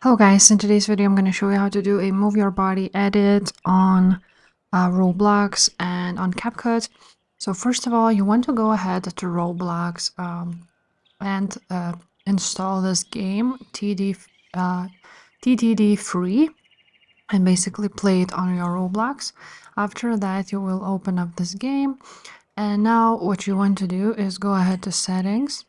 Hello guys, in today's video I'm going to show you how to do a move your body edit on Roblox and on CapCut. So first of all, you want to go ahead to Roblox and install this game TTD free and basically play it on your Roblox. After that you will open up this game, and now what you want to do is go ahead to settings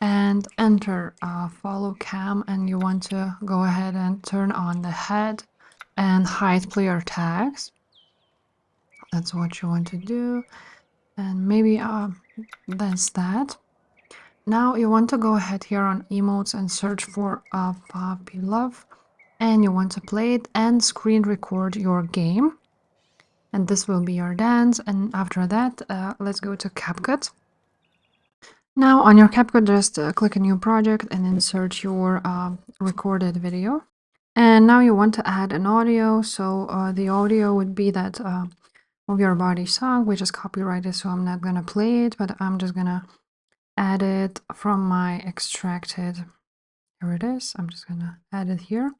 and enter follow cam, and you want to go ahead and turn on the head and hide player tags. That's what you want to do, and maybe that's that. Now you want to go ahead here on emotes and search for puppy love, and you want to play it and screen record your game, and this will be your dance. And after that let's go to CapCut. Now on your CapCut, just click a new project and insert your recorded video. And now you want to add an audio. So the audio would be that Move Your Body song, which is copyrighted, so I'm not gonna play it, but I'm just gonna add it from my extracted. Here it is. I'm just gonna add it here.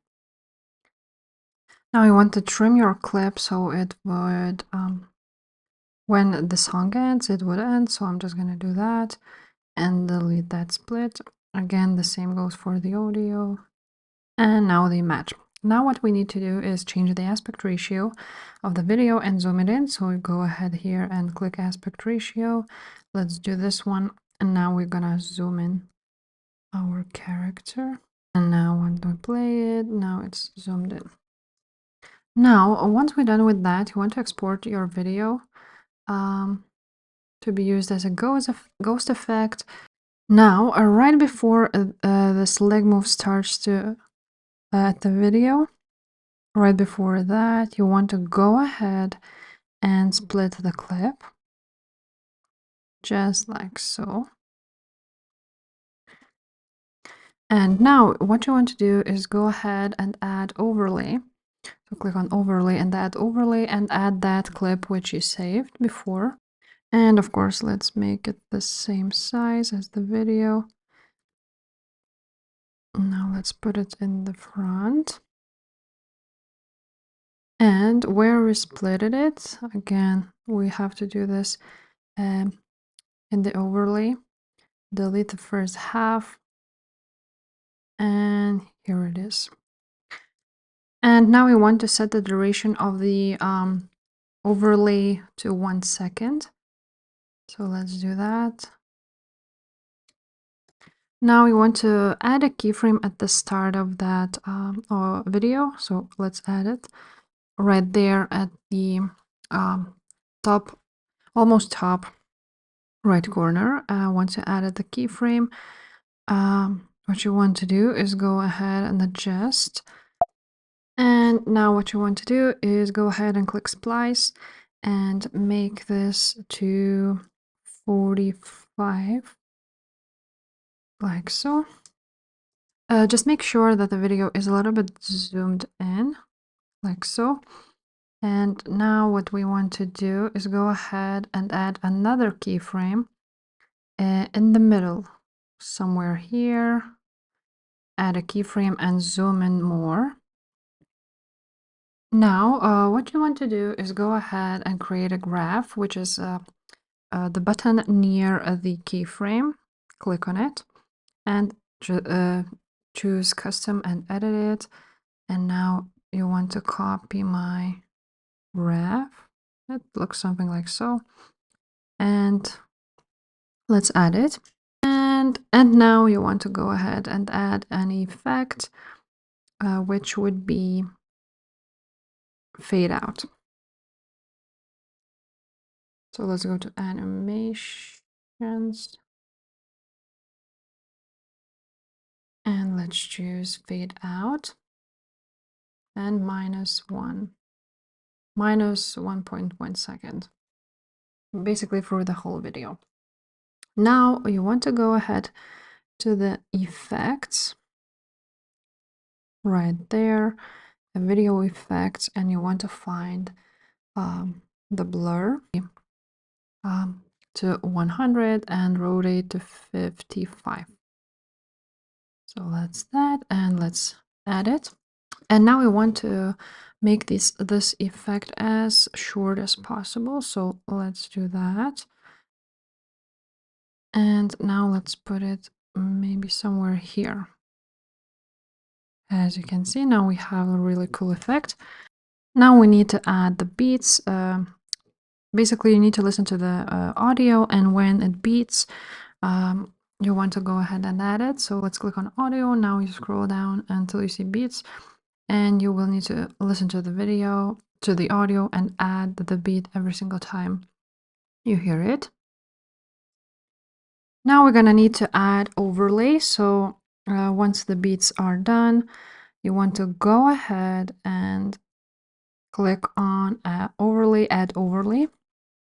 Now you want to trim your clip so it would, when the song ends, it would end. So I'm just gonna do that and delete that split. Again, the same goes for the audio. And now they match. Now what we need to do is change the aspect ratio of the video and zoom it in. So we go ahead here and click aspect ratio. Let's do this one. And now we're gonna zoom in our character. And now when we play it, now it's zoomed in. Now, once we're done with that, you want to export your video to be used as a ghost effect. Now, right before this leg move starts to at the video, right before that, you want to go ahead and split the clip, just like so. And now what you want to do is go ahead and add overlay. So click on overlay and add that clip which you saved before. And of course, let's make it the same size as the video. Now let's put it in the front. And where we splitted it, again, we have to do this in the overlay. Delete the first half. And here it is. And now we want to set the duration of the overlay to 1 second. So let's do that. Now we want to add a keyframe at the start of that video. So let's add it right there at the top, almost top right corner. Once you added the keyframe, what you want to do is go ahead and adjust. And now what you want to do is go ahead and click splice and make this to 45, like so. Just make sure that the video is a little bit zoomed in, like so. And now what we want to do is go ahead and add another keyframe in the middle, somewhere here. Add a keyframe and zoom in more. Now, what you want to do is go ahead and create a graph, which is the button near the keyframe. Click on it and choose custom and edit it. And now you want to copy my graph. It looks something like so. And let's add it. And now you want to go ahead and add an effect, which would be fade out. So let's go to animations and let's choose fade out and -1, -1.1 second, basically for the whole video. Now you want to go ahead to the effects right there, the video effects, and you want to find the blur to 100 and rotate to 55. So that's that, and let's add it. And now we want to make this effect as short as possible. So let's do that. And now let's put it maybe somewhere here. As you can see, now we have a really cool effect. Now we need to add the beats. Basically, you need to listen to the audio, and when it beats, you want to go ahead and add it. So let's click on audio. Now you scroll down until you see beats, and you will need to listen to the video, to the audio, and add the beat every single time you hear it. Now we're gonna need to add overlay. So once the beats are done, you want to go ahead and click on overlay, add overlay,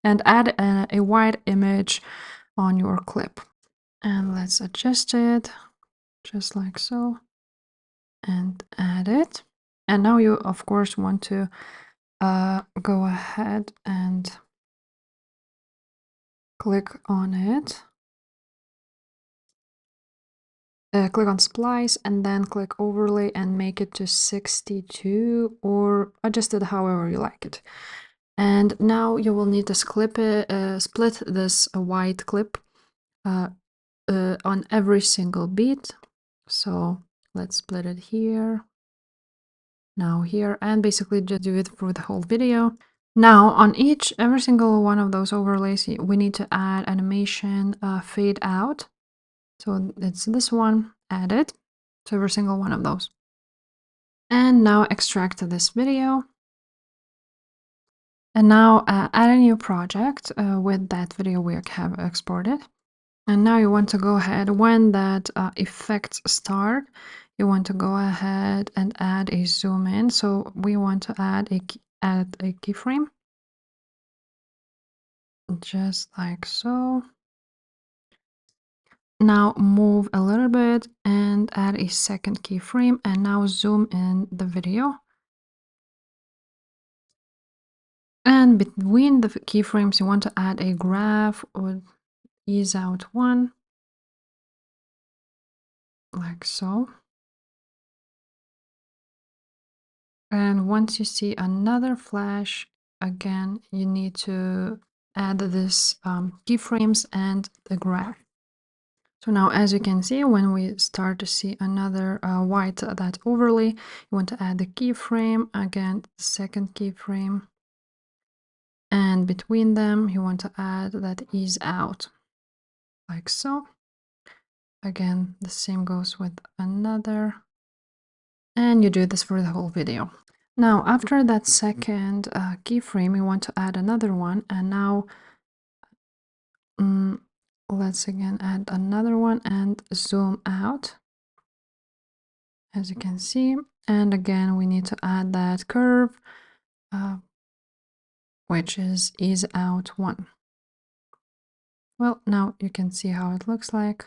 and add a white image on your clip. And let's adjust it just like so and add it. And now you of course want to go ahead and click on it. Click on splice and then click overlay and make it to 62 or adjust it however you like it. And now you will need to split this white clip on every single beat. So let's split it here, now here, and basically just do it for the whole video. Now on every single one of those overlays, we need to add animation fade out. So it's this one, add it to every single one of those. And now extract this video. And now add a new project with that video we have exported. And now you want to go ahead, when that effects start, you want to go ahead and add a zoom in. So we want to add a keyframe. Just like so. Now move a little bit and add a second keyframe, and now zoom in the video. And between the keyframes, you want to add a graph with ease out 1, like so. And once you see another flash, again, you need to add this keyframes and the graph. So now, as you can see, when we start to see another white that overlay, you want to add the keyframe, again, the second keyframe. And between them, you want to add that ease out, like so. Again, the same goes with another. And you do this for the whole video. Now, after that second keyframe, you want to add another one. And now let's again add another one and zoom out, as you can see. And again, we need to add that curve, which is ease out 1. Well, now you can see how it looks like.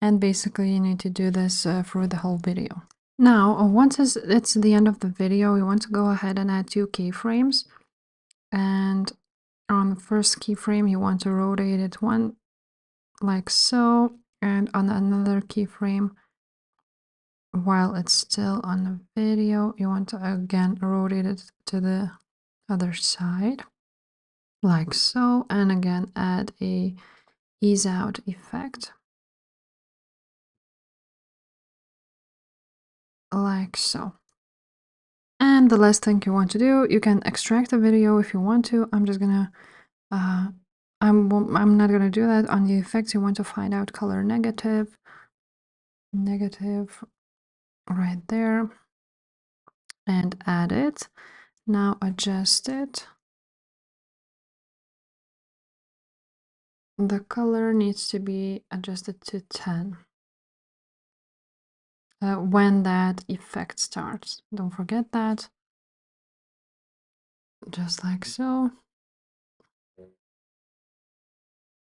And basically, you need to do this for the whole video. Now, once it's the end of the video, we want to go ahead and add 2 keyframes. And on the first keyframe, you want to rotate it 1 like so. And on another keyframe, while it's still on the video, you want to again rotate it to the other side, like so. And again, add a ease out effect, like so. And the last thing you want to do, you can extract the video if you want to. I'm just gonna I'm not gonna do that. On the effects, you want to find out color negative right there and add it. Now adjust it. The color needs to be adjusted to 10 when that effect starts. Don't forget that. Just like so.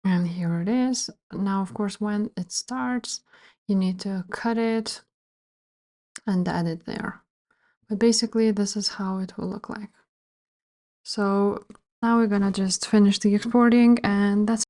And here it is. Now, of course, when it starts, you need to cut it and add it there. But basically, this is how it will look like. So now we're gonna just finish the exporting, and that's